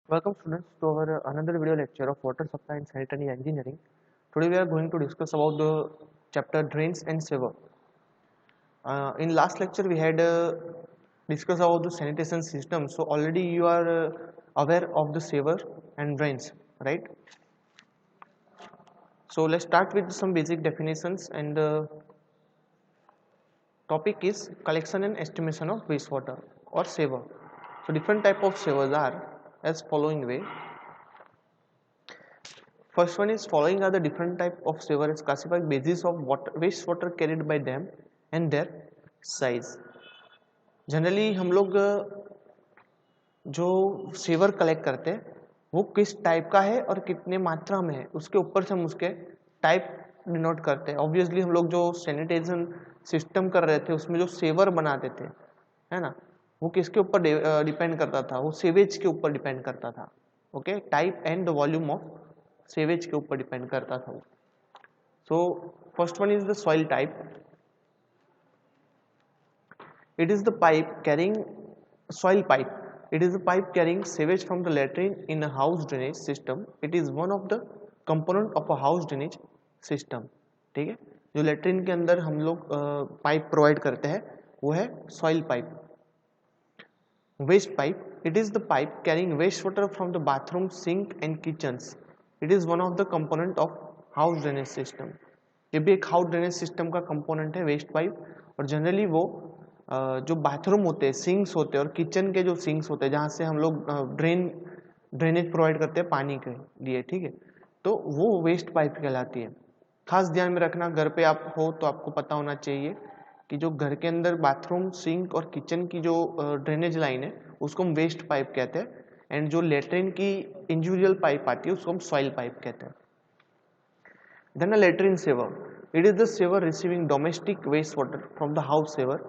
Welcome students to our another video lecture of water supply and sanitary engineering. Today we are going to discuss about the chapter drains and sewer. In last lecture we had discussed about the sanitation system. So already you are aware of the sewer and drains, right? So let's start with some basic definitions, and the topic is collection and estimation of wastewater or sewer. So different type of sewers are as following way. First one is following are the different type of sewer is classified basis of wastewater carried by them and their size. Generally हम लोग जो saver collect करते हैं वो किस type का है और कितने मात्रा में है उसके ऊपर से हम उसके टाइप डिनोट करते हैं. ऑब्वियसली हम लोग जो सैनिटेशन सिस्टम कर रहे थे उसमें जो सेवर बनाते थे, है ना, वो किसके ऊपर डिपेंड करता था? वो सेवेज के ऊपर डिपेंड करता था. Okay, type and the volume of sewage के ऊपर डिपेंड करता था वो. So first one is the soil type. It is the pipe carrying soil pipe. It is a pipe carrying sewage from the latrine in a house drainage system. It is one of the component of a house drainage system. ठीक है, जो latrine के अंदर हम लोग pipe provide करते हैं वो है soil pipe. Waste pipe. It is the pipe carrying waste water from the bathroom, sink and kitchens. It is one of the component of house drainage system. ये भी एक हाउस ड्रेनेज सिस्टम का component है waste pipe. और generally वो जो bathroom होते हैं, सिंक्स होते हैं और किचन के जो सिंक्स होते हैं जहाँ से हम लोग ड्रेनेज प्रोवाइड करते हैं पानी के लिए, ठीक है, तो वो वेस्ट पाइप कहलाती है. खास ध्यान में रखना, घर पे आप हो तो आपको पता होना चाहिए कि जो घर के अंदर बाथरूम, सिंक और किचन की जो ड्रेनेज लाइन है उसको हम वेस्ट पाइप कहते हैं, एंड जो लेट्रिन की इंडिविजुअल पाइप आती है उसको हम सॉइल पाइप कहते हैं. Then a latrine sewer. It is the sewer receiving domestic waste water from the house sewer.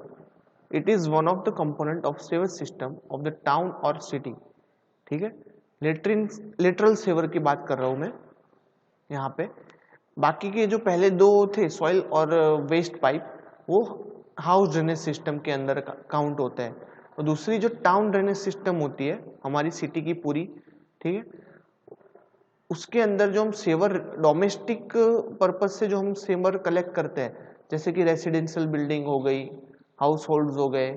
It is one of the component of sewer system of the town और city. ठीक है, lateral sewer की बात कर रहा हूं मैं यहाँ पे. बाकी के जो पहले दो थे सॉइल और वेस्ट पाइप वो हाउस ड्रेनेज सिस्टम के अंदर काउंट होता है. और दूसरी जो टाउन ड्रेनेज सिस्टम होती है हमारी सिटी की पूरी, ठीक है, उसके अंदर जो हम सेवर डोमेस्टिक पर्पज से जो हम सेवर कलेक्ट करते हैं, जैसे कि रेसिडेंशियल बिल्डिंग हो गई, हाउस होल्ड्स हो गए,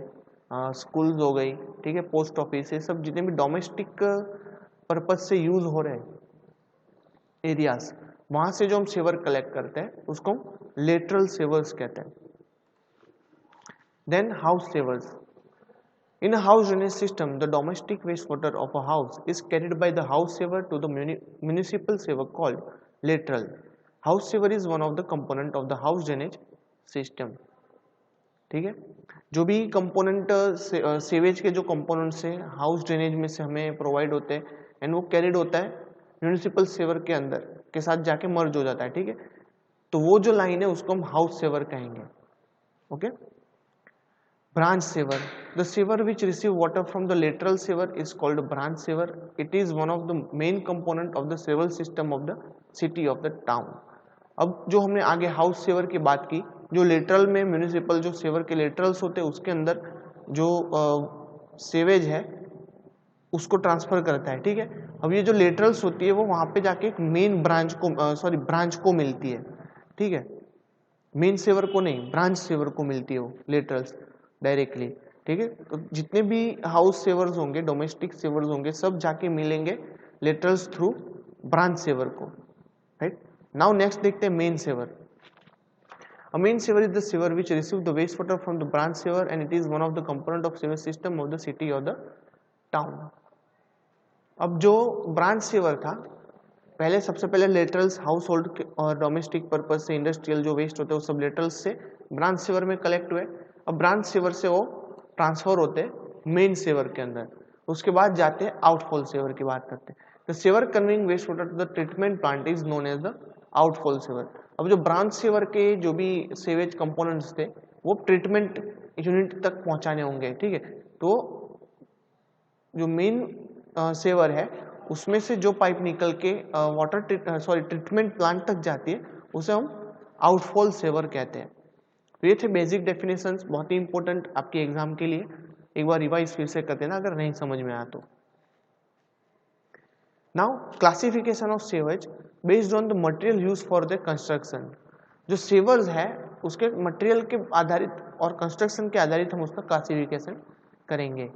स्कूल्स हो गई, ठीक है, पोस्ट ऑफिस, ये सब जितने भी डोमेस्टिक पर्पज से यूज हो रहे हैं एरियाज, वहां से जो हम सेवर कलेक्ट करते हैं उसको हम लेटरल सेवर्स कहते हैं. Then house sewers. In a house drainage system, the domestic wastewater of a house is carried by the house sewer to the municipal sewer called lateral. House sewer is one of the component of the house drainage system. ठीक है, जो भी component savage के जो components हैं house drainage में से हमें प्रोवाइड होते हैं एंड वो कैरिड होता है म्यूनिसिपल सेवर के अंदर के साथ जाके मर्ज हो जाता है. ठीक है, तो वो जो लाइन है उसको हम हाउस सेवर कहेंगे. Okay. Branch sewer. The sewer which receive water from the lateral sewer is called branch sewer. It is one of the main component of the sewer system of the city of the town. अब जो हमने आगे house saver की बात की, जो lateral में municipal जो सेवर के लेटरल्स होते हैं उसके अंदर जो सेवेज है उसको ट्रांसफर करता है. ठीक है, अब ये जो लेटरल्स होती है वो वहां पे जाके एक मेन ब्रांच को ब्रांच को मिलती है. ठीक है, मेन सेवर को नहीं, ब्रांच सेवर को मिलती है वो लेटरल्स डायरेक्टली. ठीक है, तो जितने भी हाउस सेवर्स होंगे, डोमेस्टिक सेवर्स होंगे, सब जाके मिलेंगे लेटरल्स थ्रू ब्रांच सेवर को. राइट. नाउ नेक्स्ट देखते हैं main sewer. A main sewer is the sewer which receives the wastewater from the branch sewer and it is one of the component of sewer system of the city or the town. अब जो branch saver था, पहले सबसे पहले laterals house hold और domestic purpose से industrial जो waste होते हैं वो सब लेटरल्स से ब्रांच सेवर में कलेक्ट हुए. अब ब्रांच सेवर से वो ट्रांसफर होते हैं मेन सेवर के अंदर, उसके बाद जाते हैं आउटफॉल सेवर की बात करते हैं. The sewer conveying waste water to the treatment plant is known as the outfall sewer. अब जो ब्रांच सेवर के जो भी सेवेज कंपोनेंट्स थे वो ट्रीटमेंट यूनिट तक पहुंचाने होंगे. ठीक है, तो जो मेन सेवर है उसमें से जो पाइप निकल के वाटर ट्रीटमेंट प्लांट तक जाती है उसे हम आउटफॉल सेवर कहते हैं. तो ये थे बेसिक डेफिनेशंस, बहुत ही इंपॉर्टेंट आपके एग्जाम के लिए. एक बार रिवाइज फिर से कर देना अगर नहीं समझ में आया तो. Now classification of sewage based on the material use for the construction. जो सेवर्स है उसके मटेरियल के आधारित और कंस्ट्रक्शन के आधारित हम उसका क्लासिफिकेशन करेंगे।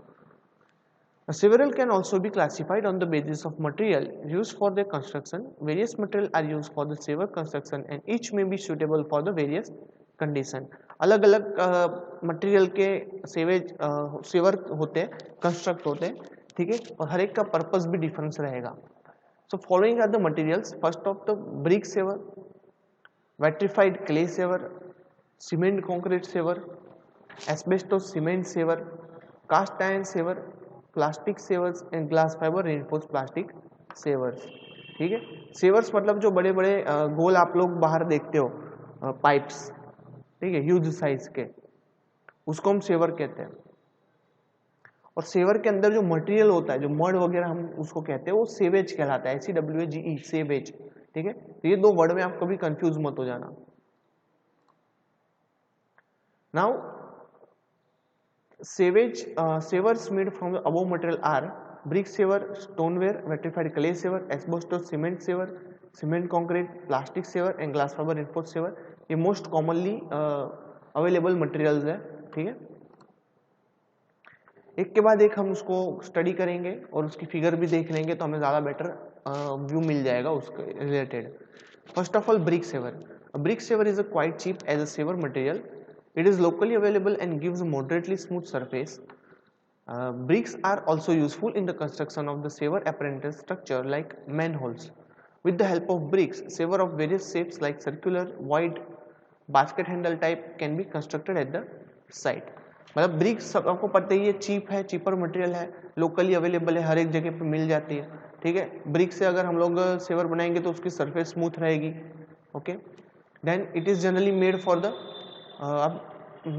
A several can also be classified on the basis of material used for their construction. Various material are used for the sewer construction and each may be suitable for the various condition. अलग अलग material के saver होते हैं, construct होते हैं, ठीक है, और हर एक का पर्पस भी डिफरेंस रहेगा। So following are the materials. First of the brick sewer, vitrified clay sewer, cement concrete sewer, asbestos cement sewer, cast iron sewer, plastic sewers and glass fibre reinforce plastic sewers. ठीक है, सेवर्स मतलब जो बड़े बड़े गोल आप लोग बाहर देखते हो, पाइप्स, ठीक है, ह्यूज साइज के, उसको हम सेवर कहते हैं। और सेवर के अंदर जो मटेरियल होता है, जो मड वगैरह हम उसको कहते हैं, वो सेवेज कहलाता है, SEWAGE, सेवेज। ठीक है, तो ये दो वर्ड में आप कभी कंफ्यूज मत हो जाना। Now severs made from the above material are brick sewer, stoneware, vitrified clay sewer, asbestos cement sewer, cement concrete, plastic sewer and glass fiber reinforced sewer। ये मोस्ट कॉमनली अवेलेबल मटेरियल्स है। ठीक है, एक के बाद एक हम उसको स्टडी करेंगे और उसकी फिगर भी देख लेंगे तो हमें ज़्यादा बेटर व्यू मिल जाएगा उसके related. First of all brick sewer. Brick sewer is a quite cheap as a sewer material. It is locally available and gives a moderately smooth surface. Bricks are also useful in the construction of the sewer apparatus structure like manholes. With the help of bricks, sewer of various shapes like circular, wide, basket handle type can be constructed at the site. मतलब BRICS सब आपको पता ही है, cheap है, cheaper material है, locally available है, हर एक जगह पे मिल जाती है। ठीक है, ब्रिक से अगर हम लोग सेवर बनाएंगे तो उसकी सरफेस स्मूथ रहेगी। Okay, then it is generally made for the अब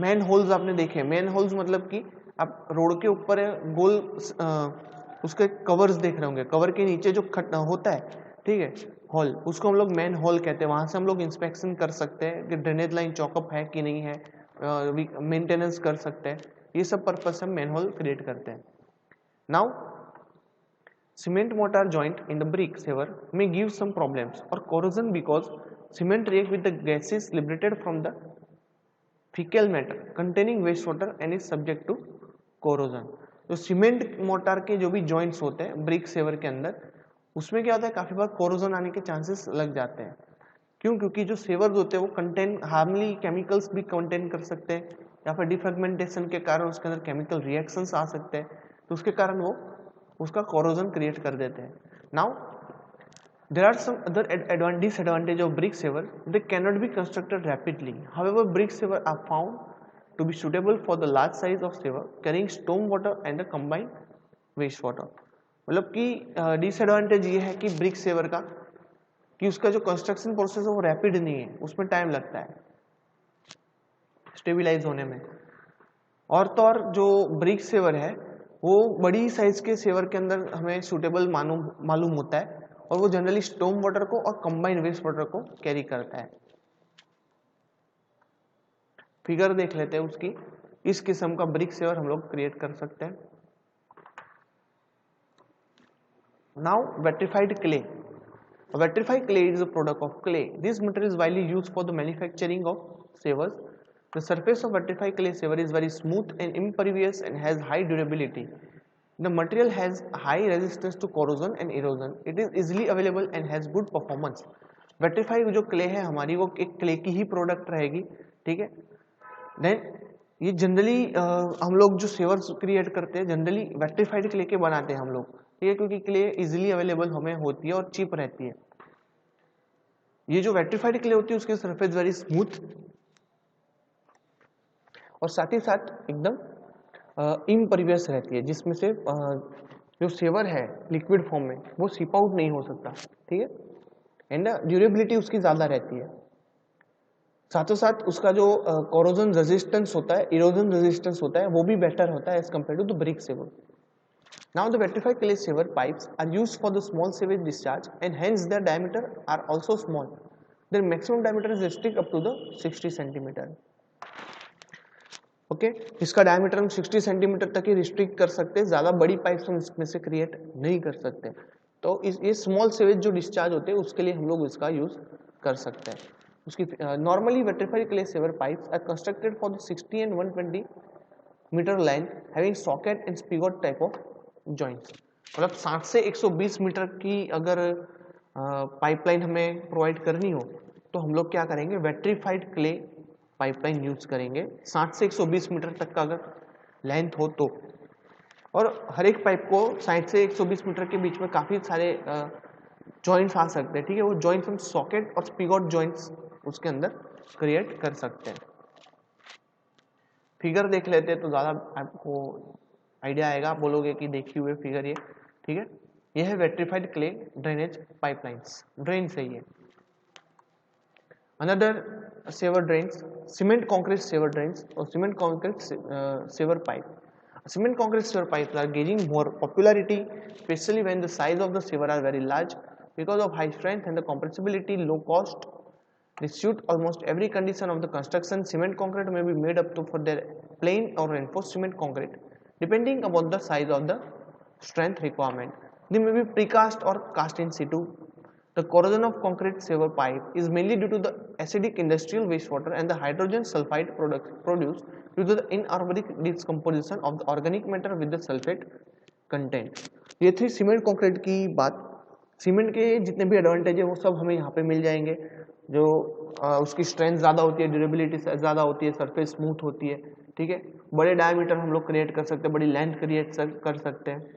मैन होल्स आपने देखे, मैन होल्स मतलब कि आप रोड के ऊपर गोल उसके कवर्स देख रहे होंगे, कवर के नीचे जो होता है, ठीक है, हॉल, उसको हम लोग मैन होल कहते हैं। वहां से हम लोग इंस्पेक्शन कर सकते हैं कि ड्रेनेज लाइन चौकअप है कि नहीं है, मेंटेनेंस कर सकते हैं। ये सब पर्पज से हम मैन होल क्रिएट करते हैं। Now cement mortar joint in the brick sewer may give some problems or corrosion because cement react with the gases liberated from the fecal matter containing wastewater and is subject to corrosion। तो cement motor के जो भी joints होते हैं brick saver के अंदर, उसमें क्या होता है, काफी बार कोरोजन आने के चांसेस लग जाते हैं। क्यों? क्योंकि जो सेवर्स होते हैं वो कंटेन हार्मली केमिकल्स भी कंटेन कर सकते हैं, या फिर डिफ्रेगमेंटेशन के कारण उसके अंदर केमिकल रिएक्शंस आ सकते हैं, तो उसके कारण वो उसका कोरोजन क्रिएट कर देते हैं। Now there are some other disadvantage of brick sewer. They cannot be constructed rapidly. However, brick sewer are found to be suitable for the large size of sewer carrying storm water and the combined waste water। मतलब कि disadvantage ये है कि brick saver का कि उसका जो construction process है वो रैपिड नहीं है, उसमें टाइम लगता है स्टेबिलाईज होने में। और तो और जो ब्रिक सेवर है वो बड़ी साइज के सेवर के अंदर हमें सूटेबल मालूम होता है, और वो जनरली स्टॉर्म वाटर को और कंबाइंड वेस्ट वाटर को कैरी करता है। फिगर देख लेते हैं उसकी। इस किस्म का ब्रिक सेवर हम लोग क्रिएट कर सकते हैं। Now vitrified clay. Vitrified clay is a product of clay. This material is widely used for the manufacturing of sewers. The surface of vitrified clay sewer is very smooth and impervious and has high durability. The material has high resistance to corrosion and erosion. It is easily available and has good performance. Vitrified जो clay है हमारी वो एक clay की ही product रहेगी। ठीक है, then ये जनरली हम लोग जो सेवर्स क्रिएट करते हैं जनरली वेट्रिफाइड क्ले के बनाते हैं हम लोग। ठीक है, क्योंकि क्ले इजीली अवेलेबल हमें होती है और चीप रहती है। ये जो वेट्रिफाइड क्ले होती है उसकी सरफेस वेरी स्मूथ और साथ ही साथ एकदम इम्परवियस रहती है, जिसमें से जो सेवर है लिक्विड फॉर्म में वो सीप आउट नहीं हो सकता। ठीक है, एंड ड्यूरेबिलिटी उसकी ज़्यादा रहती है। साथों साथ उसका जो कोरोजन रेजिस्टेंस होता है, इरोजन रेजिस्टेंस होता है, वो भी बेटर होता है as compare to the brick sewer. Now the vitrified clay sewer pipes are used for the small sewage discharge and hence their diameter are also small. Their maximum diameter is restrict up to the 60 centimetre. Okay, इसका diameter हम 60 centimetre तक ही restrict कर सकते हैं, ज़्यादा बड़ी pipes हम इसमें से क्रिएट नहीं कर सकते। तो तो ये स्मॉल सीवेज जो डिस्चार्ज होते हैं उसके लिए हम लोग इसका यूज कर सकते हैं। उसकी normally vitrified clay sewer pipes are constructed for the 60 and 120 metre length having socket and spigot type of joints. मतलब 60 से 120 मीटर की अगर पाइपलाइन हमें प्रोवाइड करनी हो तो हम लोग क्या करेंगे, वेट्रीफाइड क्ले पाइपलाइन यूज करेंगे 60 से 120 मीटर तक का अगर लेंथ हो तो। और हर एक पाइप को 60 से 120 मीटर के बीच में काफ़ी सारे जॉइंट्स आ सकते हैं, ठीक है। वो जॉइंट्स हम सॉकेट और स्पिगोट जॉइंट्स उसके अंदर क्रिएट कर सकते हैं। फिगर देख लेते हैं तो ज़्यादा आपको आइडिया आएगा, आप बोलोगे कि देखी हुए फिगर ये, ठीक है। ये है vitrified clay drainage pipelines, drain से ये। Another sewer drains, cement concrete sewer drains और cement concrete sewer pipe. Cement concrete sewer pipes are gaining more popularity, especially when the size of the sewer are very large. Because of high strength and the compressibility, low cost, they suit almost every condition of the construction. Cement concrete may be made up to for their plain or reinforced cement concrete, depending upon the size of the strength requirement. They may be precast or cast in situ. The corrosion of concrete sewer pipe is mainly due to the acidic industrial wastewater and the hydrogen sulfide produced due to the inorganic decomposition of the organic matter with the sulfate content. ये थी cement concrete की बात। Cement के जितने भी advantage है वो सब हमें यहाँ पे मिल जाएंगे। जो उसकी स्ट्रेंथ ज़्यादा होती है, ड्यूरेबिलिटी ज़्यादा होती है, सरफेस स्मूथ होती है, ठीक है। बड़े डायमीटर हम लोग क्रिएट कर सकते हैं, बड़ी लेंथ क्रिएट कर सकते हैं।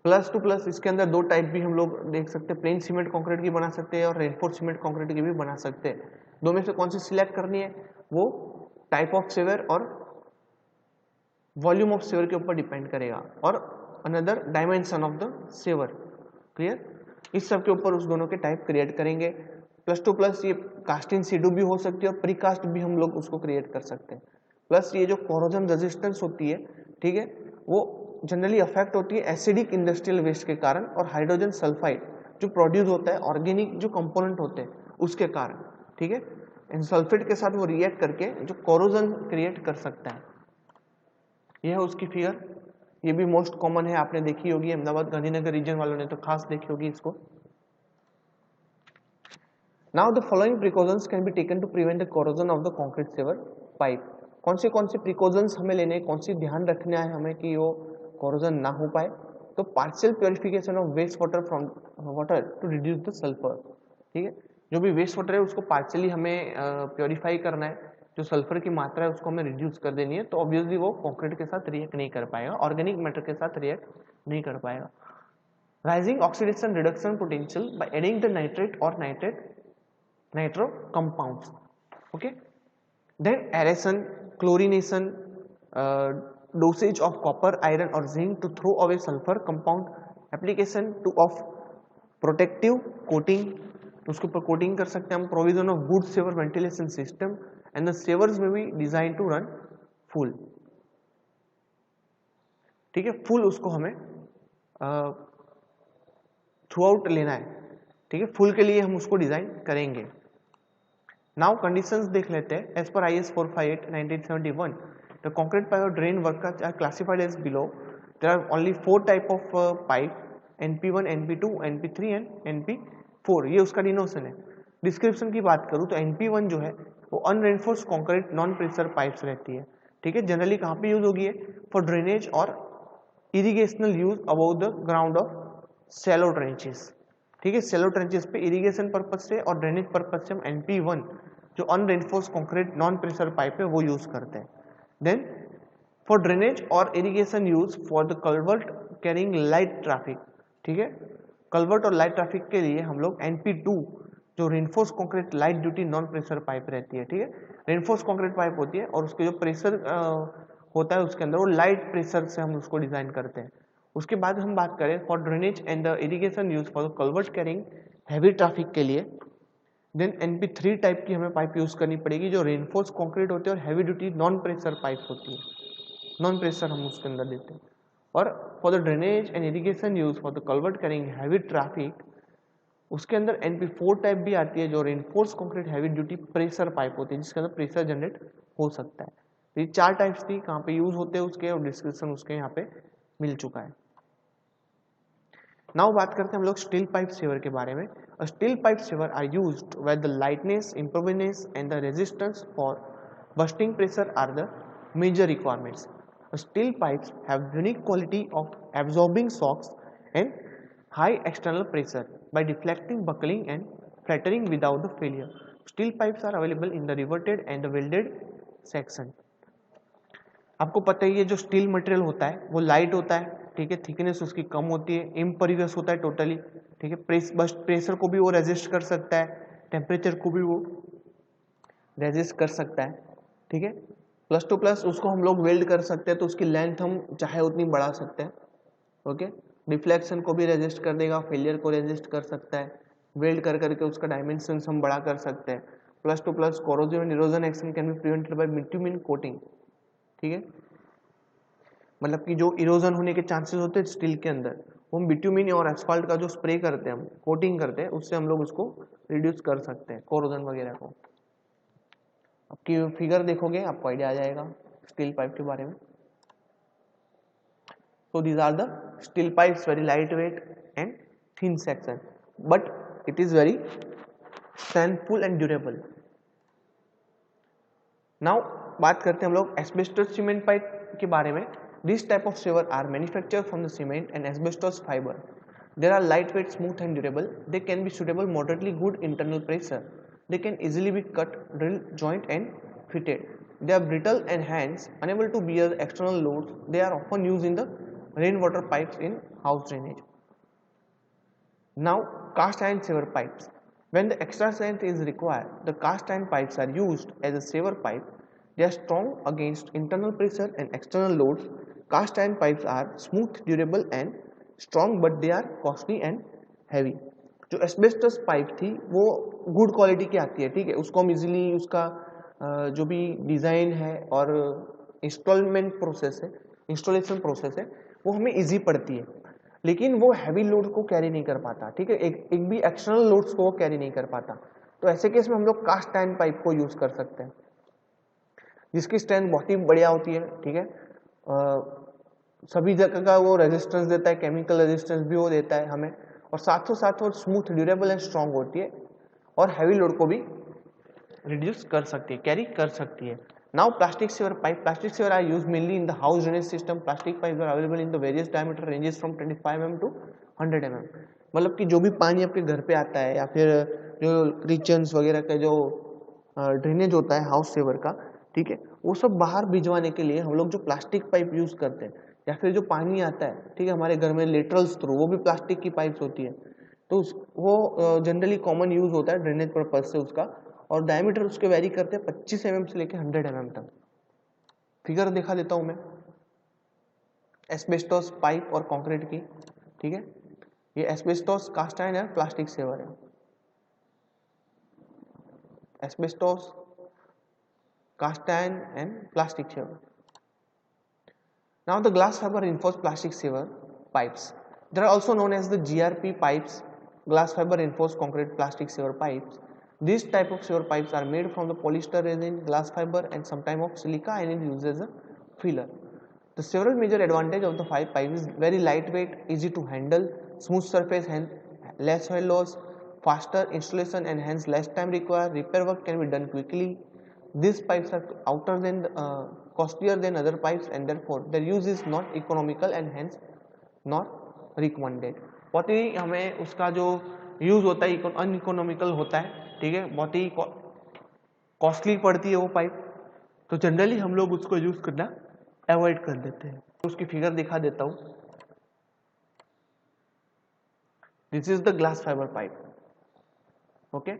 प्लस टू प्लस इसके अंदर दो टाइप भी हम लोग देख सकते हैं, प्लेन सीमेंट कंक्रीट की बना सकते हैं और रेनफोर्स सीमेंट कंक्रीट की भी बना सकते हैं। दो में से कौन सी सिलेक्ट करनी है वो टाइप ऑफ सीवर और वॉल्यूम ऑफ सीवर के ऊपर डिपेंड करेगा, और another dimension of the sewer. Clear? इस सब के ऊपर उस दोनों के टाइप क्रिएट करेंगे। प्लस टू प्लस ये कास्टिंग सीडू भी हो सकती है और प्रीकास्ट भी हम लोग उसको क्रिएट कर सकते हैं। प्लस ये जो कोरोजन रेजिस्टेंस होती है, ठीक है, वो जनरली अफेक्ट होती है एसिडिक इंडस्ट्रियल वेस्ट के कारण और हाइड्रोजन सल्फाइड जो प्रोड्यूस होता है ऑर्गेनिक जो कंपोनेंट होते हैं उसके कारण, ठीक है। इन सल्फेट के साथ वो रिएक्ट करके जो कोरोजन क्रिएट कर सकता है। यह है उसकी फिगर। ये भी मोस्ट कॉमन है, आपने देखी होगी, अहमदाबाद गांधीनगर रीजन वालों ने तो खास देखी होगी इसको। Now the following precautions can be taken to prevent the corrosion of the concrete sewer pipe. कौन से प्रिकॉशंस हमें लेने, कौन सी ध्यान रखना है हमें कि वो कोरोजन ना हो पाए। तो partial purification of waste water from water to reduce the sulphur, ठीक है। जो भी वेस्ट वाटर है उसको पार्शियली हमें प्योरीफाई करना है, जो सल्फर की मात्रा है उसको हमें रिड्यूस कर देनी है। तो ऑब्वियसली वो कंक्रीट के साथ रिएक्ट नहीं कर पाएगा, ऑर्गेनिक मैटर के साथ रिएक्ट नहीं कर पाएगा। Rising oxidation reduction potential by adding the nitrate और nitro compounds, okay. Then aeration, chlorination, dosage of copper, iron or zinc to throw away sulfur compound, application to of protective coating, उसके ऊपर coating कर सकते हैं हम। Provision of good sewer ventilation system and the sewers में भी design to run full, ठीक है। फुल उसको हमें थ्रू आउट लेना है, ठीक है। फुल के लिए हम उसको डिजाइन करेंगे। नाउ कंडीशंस देख लेते हैं। As per IS 458 1971 the concrete pipe or drain workers are classified as below. There are only 4 type of pipe, NP1, NP2, NP3 and NP4, ये उसका डिनोशन है। डिस्क्रिप्शन की बात करूँ तो NP1 जो है वो अनरेनफोर्स्ड कंक्रीट नॉन प्रेशर पाइप्स रहती है, ठीक है। जनरली कहाँ पे यूज होगी है? फॉर ड्रेनेज और irrigational use about the ground of shallow trenches, ठीक है। शैलो ट्रेंचेस पे इरिगेशन पर्पज से और ड्रेनेज पर्पज से हम NP1 जो अनरेनफोर्स्ड कंक्रीट नॉन प्रेशर पाइप है वो यूज करते हैं। Then for drainage or irrigation use for the culvert carrying light traffic, ठीक है। कल्वर्ट और लाइट ट्रैफिक के लिए हम लोग NP2 जो reinforce concrete light duty non pressure pipe रहती है, ठीक है। रेनफोर्स कंक्रीट पाइप होती है और उसके जो प्रेशर होता है उसके अंदर वो लाइट प्रेशर से हम उसको डिजाइन करते हैं। उसके बाद हम बात करें for drainage and the irrigation use for the culvert carrying heavy traffic के लिए, देन NP3 टाइप की हमें पाइप यूज करनी पड़ेगी जो रेनफोर्स कंक्रीट होती है और heavy duty non pressure pipe होती है। नॉन प्रेशर हम उसके अंदर देते हैं। और for the drainage and irrigation use for the culvert carrying heavy traffic उसके अंदर NP4 टाइप भी आती है जो reinforce concrete heavy duty pressure pipe होती है जिसके अंदर प्रेशर जनरेट हो सकता है। ये 4 टाइप्स थी, कहाँ पे यूज होते हैं उसके और डिस्क्रिप्शन उसके यहाँ पे मिल चुका है। नाउ बात करते हैं हम लोग स्टील पाइप सीवर के बारे में। Steel pipe sewer are used where the lightness, imperviousness and the resistance for bursting pressure are the major requirements. Steel pipes have unique quality of absorbing shocks and high external pressure by deflecting, buckling and flattering without the failure. Steel pipes are available in the riveted and the welded section. आपको पता ही है जो steel material होता है वो light होता है, ठीक है, थिकनेस उसकी कम होती है, इम्परवियस होता है टोटली, ठीक है, प्रेशर को भी वो रेजिस्ट कर सकता है, टेम्परेचर को भी वो रेजिस्ट कर सकता है, ठीक है, प्लस टू प्लस उसको हम लोग वेल्ड कर सकते हैं तो उसकी लेंथ हम चाहे उतनी बढ़ा सकते हैं, ओके, डिफ्लेक्शन को भी रेजिस्ट कर देगा, फेलियर को रेजिस्ट कर सकता है, वेल्ड कर करके उसका डायमेंशन हम बड़ा कर सकते हैं, plus two plus corrosion and erosion action can be prevented by bitumen coating, ठीक है, मतलब कि जो इरोजन होने के चांसेस होते हैं स्टील के अंदर वो हम बिटुमेन और एस्फाल्ट का जो स्प्रे करते हैं, हम कोटिंग करते हैं, उससे हम लोग उसको रिड्यूस कर सकते हैं कोरोजन वगैरह को। आपकी फिगर देखोगे आपको आइडिया आ जाएगा स्टील पाइप के बारे में। So these are the steel pipes, very lightweight and thin section, but it is very strengthful and durable. Now बात करते हैं हम लोग एस्बेस्टोस सीमेंट पाइप के बारे में। This type of sewer are manufactured from the cement and asbestos fiber. They are lightweight, smooth and durable. They can be suitable moderately good internal pressure. They can easily be cut, drilled, joint and fitted. They are brittle and hence unable to bear external loads. They are often used in the rainwater pipes in house drainage. Now cast iron sewer pipes. When the extra strength is required, the cast iron pipes are used as a sewer pipe. They are strong against internal pressure and external loads. Cast iron pipes are smooth, durable and strong, but they are costly and heavy. जो asbestos pipe थी वो good quality की आती है, ठीक है, उसको हम इजीली उसका जो भी डिज़ाइन है और इंस्टॉलेशन प्रोसेस है वो हमें इजी पड़ती है, लेकिन वो हैवी लोड को कैरी नहीं कर पाता, ठीक है, एक भी एक्सटर्नल लोड्स को वो कैरी नहीं कर पाता। तो ऐसे केस में हम लोग कास्ट आयरन पाइप को यूज कर सकते हैं जिसकी स्ट्रेंथ बहुत ही बढ़िया होती है, ठीक है, सभी जगह का वो रेजिस्टेंस देता है, केमिकल रेजिस्टेंस भी वो देता है हमें, और साथों साथ वो स्मूथ, ड्यूरेबल एंड स्ट्रांग होती है और हैवी लोड को भी रिड्यूस कर सकती है, कैरी कर सकती है। Now plastic sewer pipe. Plastic sewer are used mainly in the house drainage system. Plastic pipe are available in the various diameter ranges from 25 mm to 100 mm। मतलब कि जो भी पानी आपके घर पे आता है या फिर जो किचन्स वगैरह का जो ड्रेनेज होता है हाउस सीवर का, ठीक है, वो सब बाहर भिजवाने के लिए हम लोग जो प्लास्टिक पाइप यूज करते हैं, या फिर जो पानी आता है, ठीक है, हमारे घर में लेटरल्स थ्रू, वो भी प्लास्टिक की पाइप्स होती है, तो वो जनरली कॉमन यूज होता है ड्रेनेज पर्पज से उसका, और डायमीटर उसके वेरी करते हैं 25 mm से लेकर 100 mm तक। फिगर दिखा देता हूं मैं एस्बेस्टोस पाइप और कंक्रीट की, ठीक है, ये एस्बेस्टोस कास्ट आयरन है, प्लास्टिक सीवर है, asbestos cast iron and plastic sewer. Now the glass fiber reinforced plastic sewer pipes. They are also known as the GRP pipes, glass fiber reinforced concrete plastic sewer pipes. These type of sewer pipes are made from the polyester resin, glass fiber and sometimes of silica and is used as a filler. The several major advantage of the pipe is very lightweight, easy to handle, smooth surface, hence less oil loss, faster installation and hence less time required, repair work can be done quickly. These pipes are outer than costlier than other pipes and therefore their use is not economical and hence not recommended. बहुत ही हमें उसका जो use होता है uneconomical होता है, ठीक है, बहुत ही कॉस्टली पड़ती है वो पाइप, तो जनरली हम लोग उसको यूज करना अवॉइड कर देते हैं। उसकी फिगर दिखा देता हूँ। This is the glass fibre pipe, okay,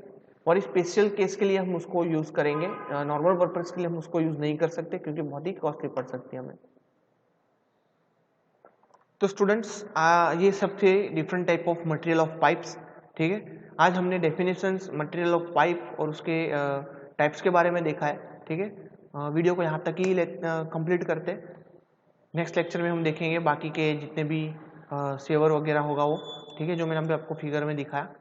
और स्पेशल केस के लिए हम उसको यूज करेंगे, नॉर्मल पर्पस के लिए हम उसको यूज नहीं कर सकते क्योंकि बहुत ही कॉस्टली पड़ सकती है हमें। तो स्टूडेंट्स ये सब थे different type of material of pipes, ठीक है, आज हमने डेफिनेशंस मटेरियल ऑफ पाइप और उसके टाइप्स के बारे में देखा है, ठीक है, वीडियो को यहाँ तक ही कंप्लीट करते हैं। नेक्स्ट लेक्चर में हम देखेंगे बाकी के जितने भी सेवर वगैरह होगा वो, ठीक है, जो मैंने आपको फिगर में दिखाया।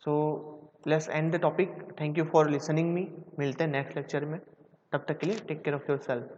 So let's end the topic. Thank you for listening me. मिलते हैं नेक्स्ट लेक्चर में, तब तक के लिए take care of your self.